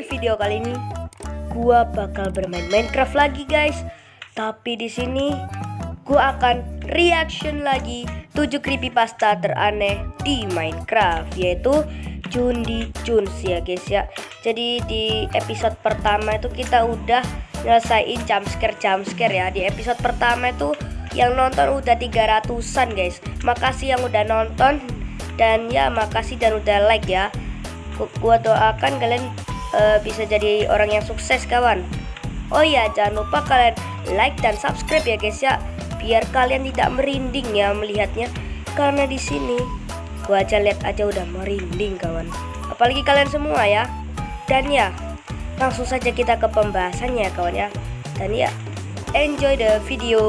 video kali ini gua bakal bermain Minecraft lagi guys. Tapi di sini gua akan reaction lagi 7 creepypasta teraneh di Minecraft, yaitu Cundi Cuns ya guys ya. Jadi di episode pertama itu kita udah nyelesain jumpscare ya. Di episode pertama itu yang nonton udah 300-an guys. Makasih yang udah nonton, dan ya makasih dan udah like ya. Gua doakan kalian bisa jadi orang yang sukses kawan. Oh ya, jangan lupa kalian like dan subscribe ya guys ya, biar kalian tidak merinding ya melihatnya. Karena di sini gua aja lihat aja udah merinding kawan, apalagi kalian semua ya. Dan ya langsung saja kita ke pembahasannya kawan ya. Dan ya, enjoy the video.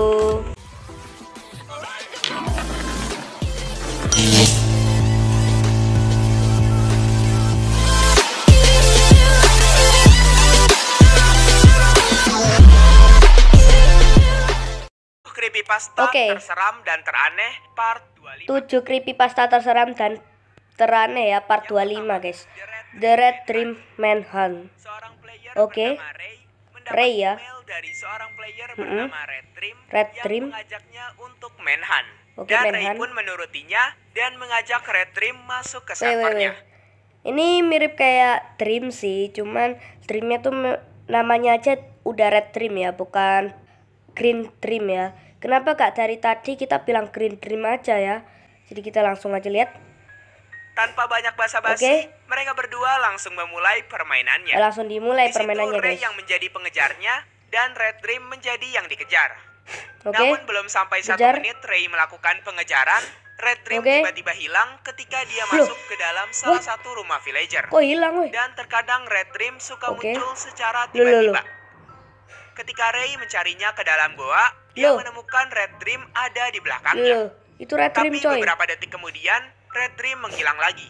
Creepypasta terseram dan teraneh part 25. 7 creepypasta terseram dan teraneh ya part 25 guys. The Red Dream Manhunt. Oke. Ray ya. Dari seorang player bernama Red Dream yang mengajaknya untuk manhunt. Oke, Dan manhunt. Ray pun menurutinya dan mengajak Red Dream masuk ke servernya. Ini mirip kayak Dream sih, cuman Dreamnya tuh namanya aja udah Red Dream ya, bukan Green Dream ya. Kenapa gak dari tadi kita bilang Green Dream aja ya? Jadi kita langsung aja lihat. Tanpa banyak basa-basi, mereka berdua langsung memulai permainannya. Langsung dimulai Di situ permainannya Ray guys. yang menjadi pengejarnya dan Red Dream menjadi yang dikejar. Oke. Namun belum sampai 1 Kejar. menit Ray melakukan pengejaran, Red Dream Oke. tiba-tiba hilang ketika dia masuk ke dalam salah satu rumah villager. Kok hilang woi? Dan terkadang Red Dream suka Oke. muncul secara Loh. tiba-tiba. Ketika Ray mencarinya ke dalam goa, dia Loh. menemukan Red Dream ada di belakangnya. Loh, itu Red Dream Tapi coy. beberapa detik kemudian, Red Dream menghilang lagi.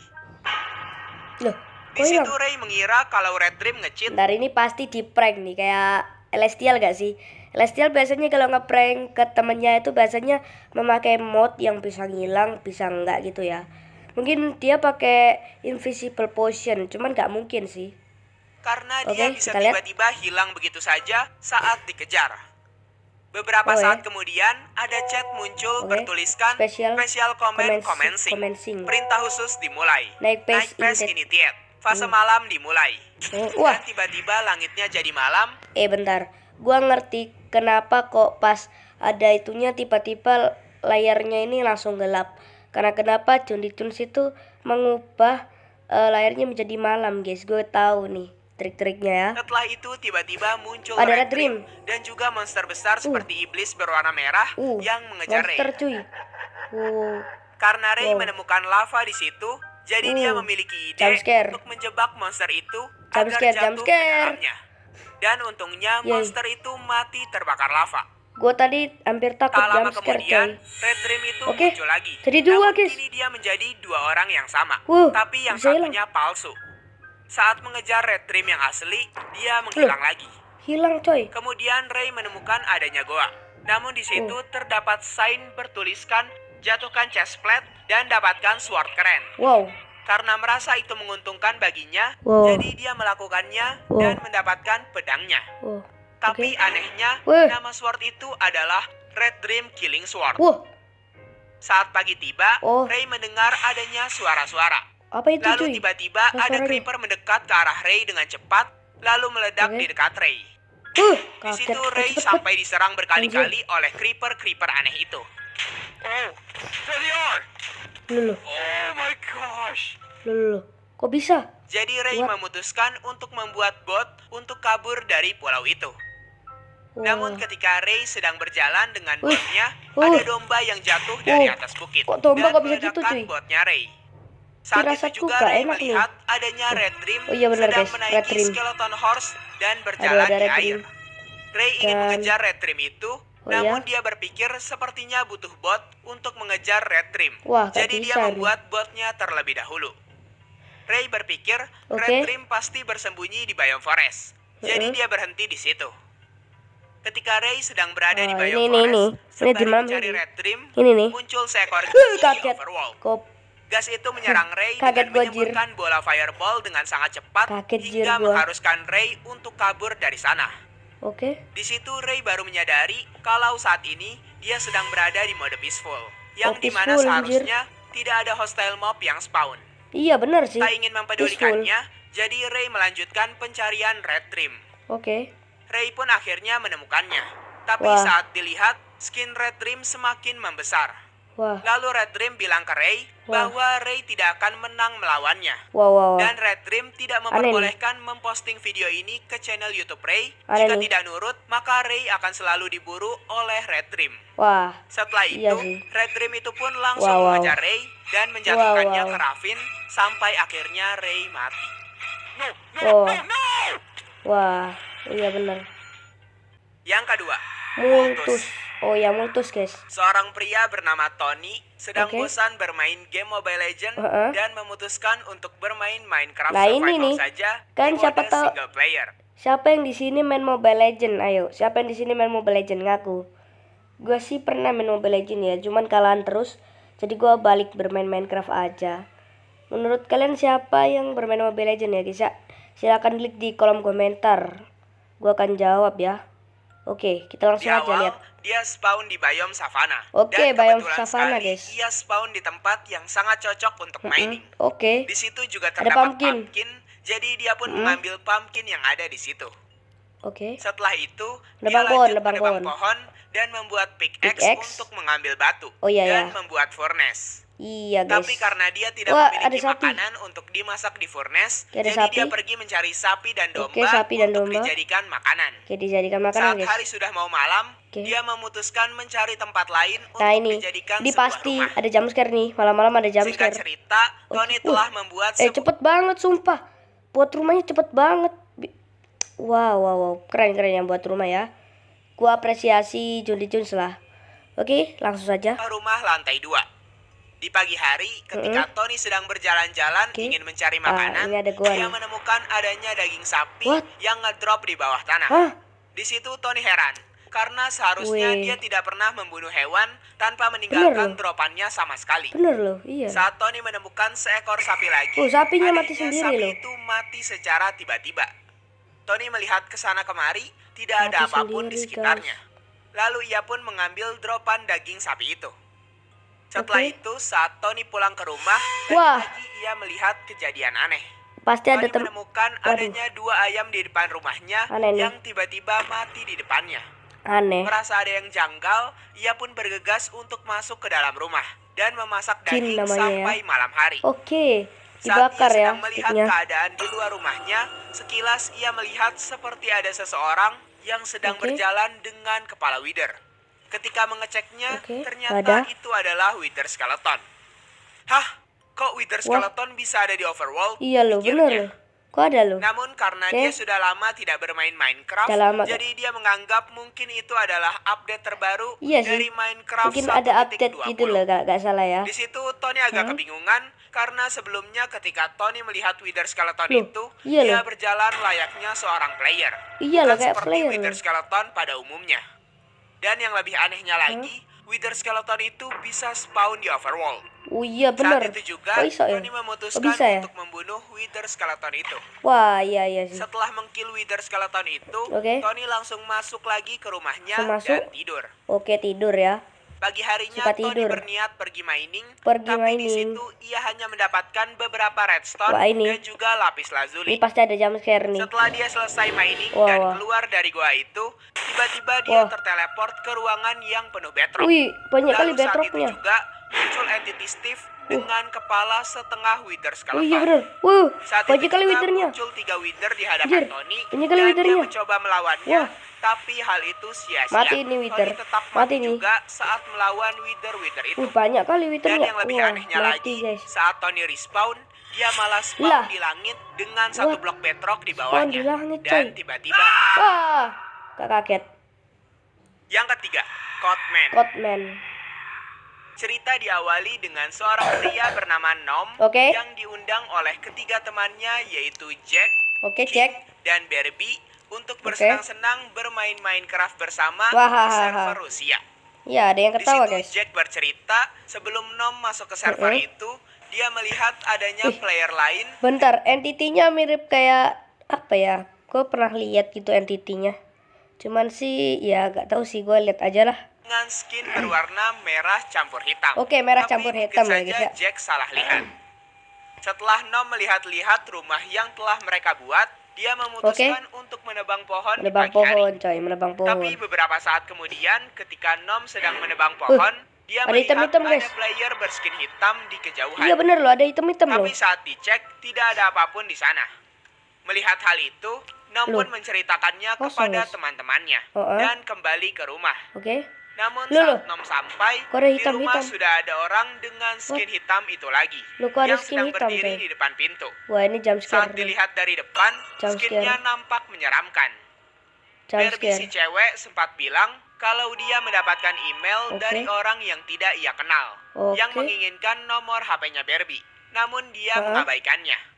Loh, Di kok hilang? situ Ray mengira kalau Red Dream nge-cheat. Ntar ini pasti di prank nih, kayak Celestial gak sih? Celestial biasanya kalau nge-prank ke temennya itu biasanya memakai mod yang bisa ngilang, bisa enggak gitu ya. Mungkin dia pakai invisible potion, cuman gak mungkin sih. Karena Oke, dia bisa kita lihat. tiba-tiba hilang begitu saja saat dikejar. Beberapa saat kemudian ada chat muncul bertuliskan Special comment commencing. Perintah khusus dimulai. Naik pace initiate. Fase malam dimulai. Wah. Dan tiba-tiba langitnya jadi malam. Bentar, gua ngerti kenapa kok pas ada itunya tiba-tiba layarnya ini langsung gelap. Karena kenapa Cundi Cuns itu mengubah layarnya menjadi malam guys. Gue tahu nih trik-triknya ya. Setelah itu tiba-tiba muncul Ada Red Dream dan juga monster besar seperti iblis berwarna merah yang mengejar Ray. Monster cuy. Karena Ray menemukan lava di situ, jadi dia memiliki ide Jumpscare. untuk menjebak monster itu Jumpscare, agar jatuh ke jumpscare. dalamnya. Dan untungnya monster itu mati terbakar lava. Gue tadi hampir takut Tak lama jumpscare kemudian, coy. Red Dream itu Oke, muncul lagi. jadi dua, Namun guys. kini dia menjadi 2 orang yang sama, tapi yang bisa satunya palsu. Saat mengejar Red Dream yang asli, dia menghilang lagi. Hilang coy. Kemudian Ray menemukan adanya goa. Namun di situ terdapat sign bertuliskan jatuhkan chest plate dan dapatkan sword keren. Wow. Karena merasa itu menguntungkan baginya, Wow. jadi dia melakukannya dan mendapatkan pedangnya. Wow. Tapi anehnya, nama sword itu adalah Red Dream Killing Sword. Wah, Saat pagi tiba, Oh. Ray mendengar adanya suara-suara. apa itu Lalu cuy? tiba-tiba ada Suaranya. creeper mendekat ke arah Ray dengan cepat, lalu meledak di dekat Ray. Di Kaget, situ Ray cepet. sampai diserang berkali-kali oleh creeper aneh itu. Oh, there they are. Loh. Oh my gosh. Loh. Kok bisa? Jadi Ray memutuskan untuk membuat bot untuk kabur dari pulau itu. Namun ketika Ray sedang berjalan dengan botnya, ada domba yang jatuh dari atas bukit. Kok domba dan kok bisa gitu, meledakkan cuy? botnya Ray. Saat itu Firasatku juga gak Ray enak nih. melihat adanya Red Dream Oh iya benar, sedang guys, Red menaiki Dream. skeleton horse dan berjalan ada di Red air. Dream. Ray ingin Dan- mengejar Red Dream itu, iya? namun dia berpikir sepertinya butuh bot untuk mengejar Red Dream. Wah, gak Jadi bisa dia nih. membuat botnya terlebih dahulu. Ray berpikir Red Dream pasti bersembunyi di biome forest. Jadi dia berhenti di situ. Ketika Ray sedang berada di biome forest, ini di sembari mana mencari ini? Red Dream, Ini nih. muncul seekor Kaget. overworld. Kok Gas itu menyerang Ray Kaget dengan gua, Jir. menyemburkan bola fireball dengan sangat cepat Kaget, Jir, hingga gua. mengharuskan Ray untuk kabur dari sana. Oke. Di situ Ray baru menyadari kalau saat ini dia sedang berada di mode peaceful, yang dimana peaceful, seharusnya tidak ada hostile mob yang spawn. Iya benar sih. Tak ingin mempedulikannya, jadi Ray melanjutkan pencarian Red Dream. Oke. Ray pun akhirnya menemukannya. Tapi Wah. saat dilihat, skin Red Dream semakin membesar. Wah. Lalu Red Dream bilang ke Ray Wah. bahwa Ray tidak akan menang melawannya. Wow. Dan Red Dream tidak Aneh memperbolehkan memposting video ini ke channel YouTube Ray. Aneh Jika nih. tidak nurut, maka Ray akan selalu diburu oleh Red Dream. Wah. Setelah Iya itu, sih. Red Dream itu pun langsung Wow. mengejar Ray dan menjatuhkannya Wow. ke Ravin sampai akhirnya Ray mati. Oh. Wah. Iya benar. Yang kedua, Multus. Oh ya multus guys. Seorang pria bernama Tony sedang Oke. bosan bermain game Mobile Legends dan memutuskan untuk bermain Minecraft Nah, ini Survival nih. saja Kan di siapa mode tahu- single player. Siapa yang di sini main Mobile Legend? Ayo, siapa yang di sini main Mobile Legend ngaku? Gua sih pernah main Mobile Legend ya, cuman kalahan terus. Jadi gua balik bermain Minecraft aja. Menurut kalian siapa yang bermain Mobile Legend ya guys ya? Silakan klik di kolom komentar. Gua akan jawab ya. Oke, kita Di langsung aja awal, lihat. dia spawn di biome savana. Oke, Dan biome kebetulan savana, sekali, guys. Ia spawn di tempat yang sangat cocok untuk mining. Oke. Di situ juga Ada terdapat pumpkin. jadi dia pun mengambil pumpkin yang ada di situ. Oke. Setelah itu, Nebang dia pohon, lanjut nebang menebang pohon. pohon dan membuat pickaxe Pickaxe. untuk mengambil batu Oh, iya, dan iya. membuat furnace. Iya guys. Tapi karena dia tidak Wah, memiliki ada sapi. makanan untuk dimasak di furnace, Oke, ada jadi sapi. dia pergi mencari sapi dan domba Oke, sapi dan untuk domba. dijadikan makanan. Oke, dijadikan Saat makanan guys. hari sudah mau malam, Oke. dia memutuskan mencari tempat lain Nah untuk ini, dijadikan ini sebuah pasti rumah. ada jumpscare nih. Malam-malam ada Singkat jumpscare. cerita, Tony telah membuat Cepet banget sumpah. Buat rumahnya cepet banget. Wow. Keren yang buat rumah ya. Gua apresiasi Johnny Jones lah. Oke, langsung saja. rumah lantai 2. Di pagi hari, ketika Tony sedang berjalan-jalan Oke. ingin mencari makanan, ini ada gua dia nih. menemukan adanya daging sapi What? yang ngedrop di bawah tanah. Hah? Di situ Tony heran, karena seharusnya Wih. dia tidak pernah membunuh hewan tanpa meninggalkan loh. dropannya sama sekali. Bener loh, iya. Saat Tony menemukan seekor sapi lagi, Sapinya mati adanya sendiri sapi loh. itu mati secara tiba-tiba. Tony melihat ke sana kemari, tidak ada Mati apapun di sendiri, sekitarnya. Lalu ia pun mengambil dropan daging sapi itu. Setelah Oke. itu, saat Tony pulang ke rumah, Wah. lagi-lagi ia melihat kejadian aneh. Pasti ada Tony menemukan Waduh. adanya 2 ayam di depan rumahnya Aneh nih. yang tiba-tiba mati di depannya. aneh. Merasa ada yang janggal, ia pun bergegas untuk masuk ke dalam rumah dan memasak Jin daging namanya sampai malam hari. Oke, Saat dibakar ia ya sedang melihat sticknya. keadaan di luar rumahnya, sekilas ia melihat seperti ada seseorang yang sedang Oke. berjalan dengan kepala wither. Ketika mengeceknya, Oke, ternyata ada. itu adalah wither skeleton. Hah? Kok wither skeleton bisa ada di overworld? Iya loh, Pikirnya. bener loh. Kok ada loh? Namun karena Oke. dia sudah lama tidak bermain Minecraft, Udah lama. jadi dia menganggap mungkin itu adalah update terbaru Iya sih. dari Minecraft Mungkin ada update 1.20. gitu loh, gak salah ya. Di situ Tony agak kebingungan karena sebelumnya ketika Tony melihat Wither Skeleton Loh, itu, iya dia loh. berjalan layaknya seorang player. Iya Bukan loh, kayak seperti player Wither loh. Skeleton pada umumnya. Dan yang lebih anehnya lagi, Wither Skeleton itu bisa spawn di overworld. Oh iya bener. Saat itu juga, Kok iso ya? Tony Kok memutuskan bisa ya? untuk membunuh Wither Skeleton itu. Wah iya sih. Setelah mengkill Wither Skeleton itu, Oke. Tony langsung masuk lagi ke rumahnya Langsung masuk? dan tidur. Oke tidur ya. Pagi harinya Suka Tony tidur. berniat pergi mining, Pergi tapi di mining. situ ia hanya mendapatkan beberapa redstone Wah, ini. dan juga lapis Ini lazuli. pasti ada jumpscare nih. Setelah dia selesai mining Wah, dan wah. keluar dari gua itu, tiba-tiba dia Wah. terteleport ke ruangan yang penuh bedrock. Wih, banyak kali Lalu saat itu bedrocknya. juga muncul entity Steve dengan kepala setengah Wither Oh Skeleton. iya bener. Saat Banyak itu kali juga withernya. muncul 3 wither di hadapan Anjir, Tony banyak kali dan withernya. dia mencoba melawannya, Wah. tapi hal itu sia-sia. Mati ini wither. Tony tetap Mati mati nih. juga saat melawan wither-wither itu. Banyak kali Dan withernya. yang lebih Wah, anehnya mati lagi, guys. saat Tony respawn, dia malah spawn Lah. di langit dengan satu What? blok bedrock di Spawn bawahnya. di langit, Dan coy. tiba-tiba, Wah, gak kaget. yang ketiga, Codman. Codman. Cerita diawali dengan seorang pria bernama Nom Oke. yang diundang oleh ketiga temannya yaitu Jack, Oke, King, cek. dan Barbie untuk Oke. bersenang-senang bermain Minecraft bersama Wah, di server Rusia. Ya, ada yang Di ketawa situ guys. Jack bercerita sebelum Nom masuk ke server itu, dia melihat adanya player lain. Bentar, entity-nya mirip kayak apa ya? Gue pernah lihat gitu entity-nya. Cuman sih ya gak tahu sih, gue lihat aja lah. Dengan skin berwarna merah campur hitam. Oke, merah Tapi campur mungkin hitam ya saja guys ya. Jack salah lihat. Setelah Nom melihat-lihat rumah yang telah mereka buat, dia memutuskan untuk menebang pohon di Menebang pagi hari. pohon coy, menebang pohon. Tapi beberapa saat kemudian ketika Nom sedang menebang pohon, dia ada melihat hitam-hitam, ada guys. player berskin hitam di kejauhan. Iya bener loh, ada hitam-hitam loh. Tapi saat dicek, tidak ada apapun di sana. Melihat hal itu, Nom pun menceritakannya kepada teman-temannya dan kembali ke rumah. Oke. Namun saat Nom sampai, di rumah sudah ada orang dengan skin hitam itu lagi yang sedang berdiri di depan pintu. Wah, ini jump scare. Saat dilihat dari depan, skinnya nampak menyeramkan. Barbie si cewek sempat bilang kalau dia mendapatkan email dari orang yang tidak ia kenal, yang menginginkan nomor HP-nya Barbie. Namun dia mengabaikannya.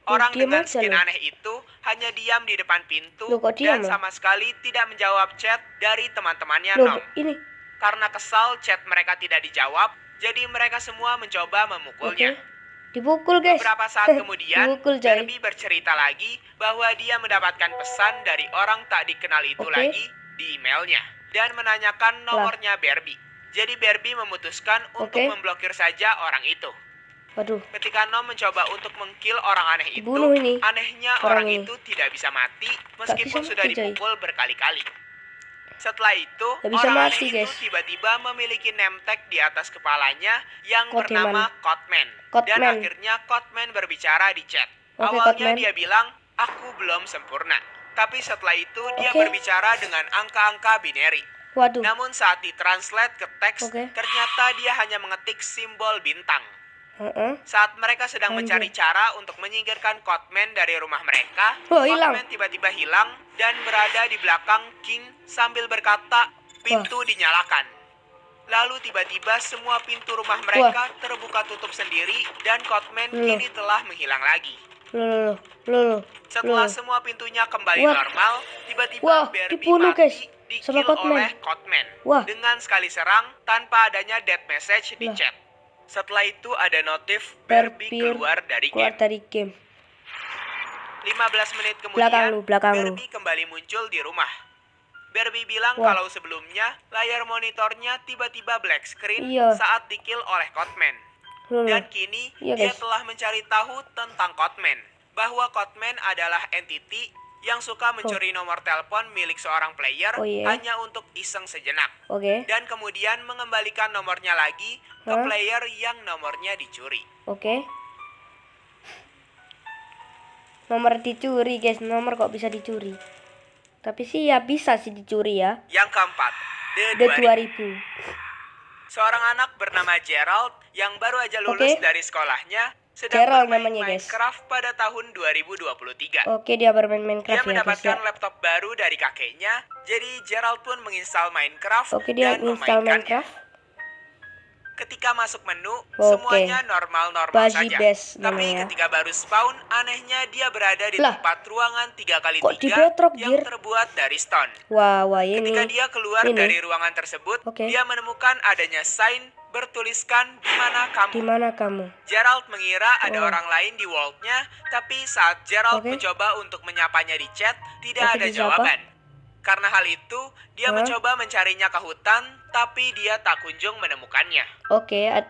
Orang dengan skin aneh itu hanya diam di depan pintu dan sama sekali tidak menjawab chat dari teman-temannya Nom. Karena kesal chat mereka tidak dijawab, jadi mereka semua mencoba memukulnya. Dipukul guys. Beberapa saat kemudian, Barbie bercerita lagi bahwa dia mendapatkan pesan dari orang tak dikenal itu lagi di emailnya dan menanyakan nomornya Barbie. Jadi Barbie memutuskan untuk memblokir saja orang itu. Waduh. Ketika Nom mencoba untuk mengkill orang aneh itu, anehnya orang itu tidak bisa mati meskipun sudah dipukul berkali-kali. Setelah itu, orang aneh itu tiba-tiba memiliki name tag di atas kepalanya yang bernama Codman. Dan akhirnya Codman berbicara di chat. Awalnya dia bilang, aku belum sempurna. Tapi setelah itu dia berbicara dengan angka-angka binary. Namun saat ditranslate ke teks, ternyata dia hanya mengetik simbol bintang. Saat mereka sedang mencari cara untuk menyingkirkan Codman dari rumah mereka, Codman tiba-tiba hilang dan berada di belakang King sambil berkata, pintu dinyalakan. Lalu tiba-tiba semua pintu rumah mereka terbuka tutup sendiri dan Codman kini telah menghilang lagi. Setelah semua pintunya kembali normal, tiba-tiba Barbie mati dikill oleh Codman dengan sekali serang tanpa adanya death message di chat. Setelah itu ada notif Barbie keluar dari game. 15 menit kemudian, Barbie kembali muncul di rumah. Barbie bilang kalau sebelumnya layar monitornya tiba-tiba black screen saat dikill oleh Codman. Dan kini dia telah mencari tahu tentang Codman. Bahwa Codman adalah entity yang suka mencuri nomor telepon milik seorang player hanya untuk iseng sejenak. Dan kemudian mengembalikan nomornya lagi ke player yang nomornya dicuri. Nomor dicuri guys, nomor kok bisa dicuri? Tapi sih ya bisa sih dicuri ya. Yang keempat, The 2000. Seorang anak bernama Gerald yang baru aja lulus dari sekolahnya sedang bermain Minecraft pada tahun 2023. Dia bermain Minecraft. Dia mendapatkan laptop baru dari kakeknya, jadi Gerald pun menginstal Minecraft dan memainkannya. Ketika masuk menu, semuanya normal-normal saja. Tapi ketika baru spawn, anehnya dia berada di tempat ruangan 3x3 yang terbuat dari stone. Ketika dia keluar dari ruangan tersebut, dia menemukan adanya sign bertuliskan di mana kamu. Gerald mengira ada orang lain di world-nya, tapi saat Gerald mencoba untuk menyapanya di chat, tidak ada jawaban. Karena hal itu, dia mencoba mencarinya ke hutan, tapi dia tak kunjung menemukannya.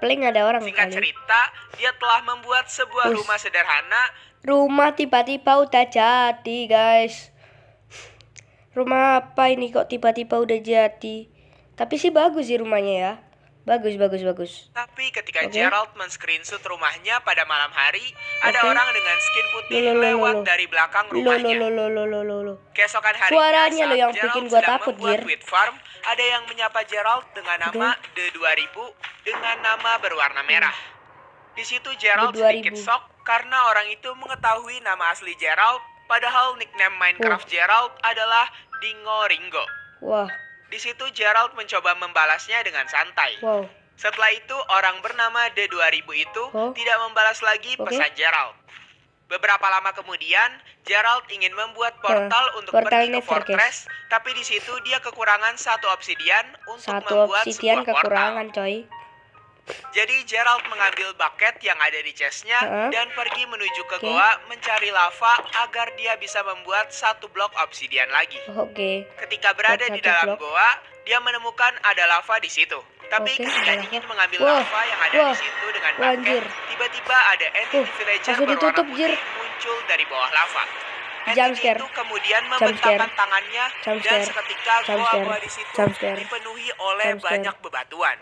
Paling ada orang. Singkat cerita, dia telah membuat sebuah rumah sederhana. Rumah tiba-tiba udah jadi, guys. Rumah apa ini kok tiba-tiba udah jadi? Tapi sih bagus sih rumahnya ya. Bagus. Tapi ketika Gerald men-screenshot rumahnya pada malam hari, ada orang dengan skin putih lewat dari belakang rumahnya. Keesokan harinya, suaranya saat yang Gerald bikin gua sedang takut, membuat wheat farm, ada yang menyapa Gerald dengan nama The 2000 dengan nama berwarna merah. Di situ Gerald sedikit shock karena orang itu mengetahui nama asli Gerald, padahal nickname Minecraft Gerald adalah Dingo Ringo. Di situ Gerald mencoba membalasnya dengan santai. Setelah itu orang bernama The 2000 itu tidak membalas lagi pesan Gerald. Beberapa lama kemudian, Gerald ingin membuat portal untuk pergi ke Fortress, tapi di situ dia kekurangan satu obsidian untuk membuat sebuah portal. Jadi Gerald mengambil bucket yang ada di chestnya dan pergi menuju ke goa mencari lava agar dia bisa membuat satu blok obsidian lagi. Ketika berada di dalam goa, dia menemukan ada lava di situ. Tapi ketika ingin mengambil lava yang ada di situ dengan bucket, tiba-tiba ada entity villager berwarna putih muncul dari bawah lava. Entity itu kemudian membentangkan tangannya dan seketika goa di situ dipenuhi oleh banyak bebatuan.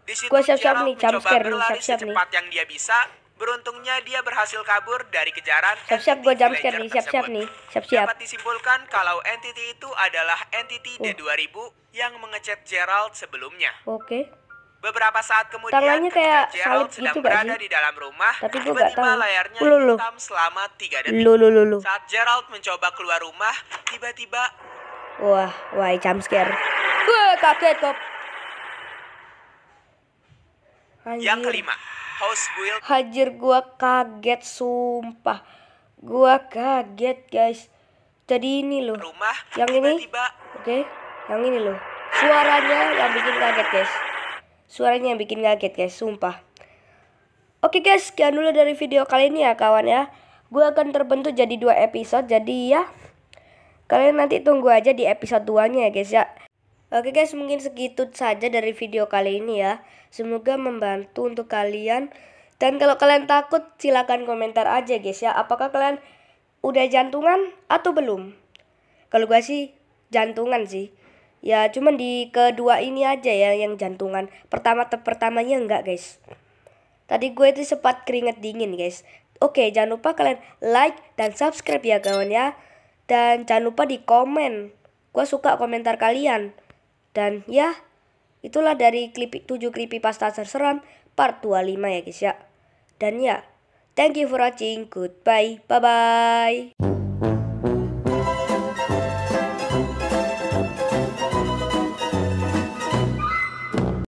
Di situ Gerald mencoba berlari secepat yang dia bisa. Beruntungnya dia berhasil kabur dari kejaran entity villager tersebut. Dapat disimpulkan kalau entity itu adalah entity D2000 yang mengechat Gerald sebelumnya. Beberapa saat kemudian tangannya kayak Gerald salib sedang gitu berada di dalam rumah, tapi gue gak tahu. layarnya hitam selama 3 detik. Saat Gerald mencoba keluar rumah, tiba-tiba wah, jump scare. Gue kaget kok. Yang kelima, house build. Hajar, gue kaget sumpah. Gue kaget guys. Jadi ini loh. Rumah yang ini. Yang ini loh. Suaranya yang bikin kaget guys. Suaranya yang bikin kaget guys, sumpah. Oke guys, sekian dulu dari video kali ini ya kawan ya. Gue akan terbentuk jadi 2 episode. Jadi ya, kalian nanti tunggu aja di episode 2-nya ya guys ya. Oke guys, mungkin segitu saja dari video kali ini ya. Semoga membantu untuk kalian. Dan kalau kalian takut, silahkan komentar aja guys ya. Apakah kalian udah jantungan atau belum? Kalau gue sih jantungan sih. Ya cuman di kedua ini aja ya yang jantungan. Pertamanya enggak guys. Tadi gue itu sempat keringet dingin guys. Oke, jangan lupa kalian like dan subscribe ya kawan ya. Dan jangan lupa di komen. Gue suka komentar kalian. Dan ya, itulah dari 7 creepypasta terseram part 25 ya guys ya. Dan ya, thank you for watching. Goodbye. Bye-bye.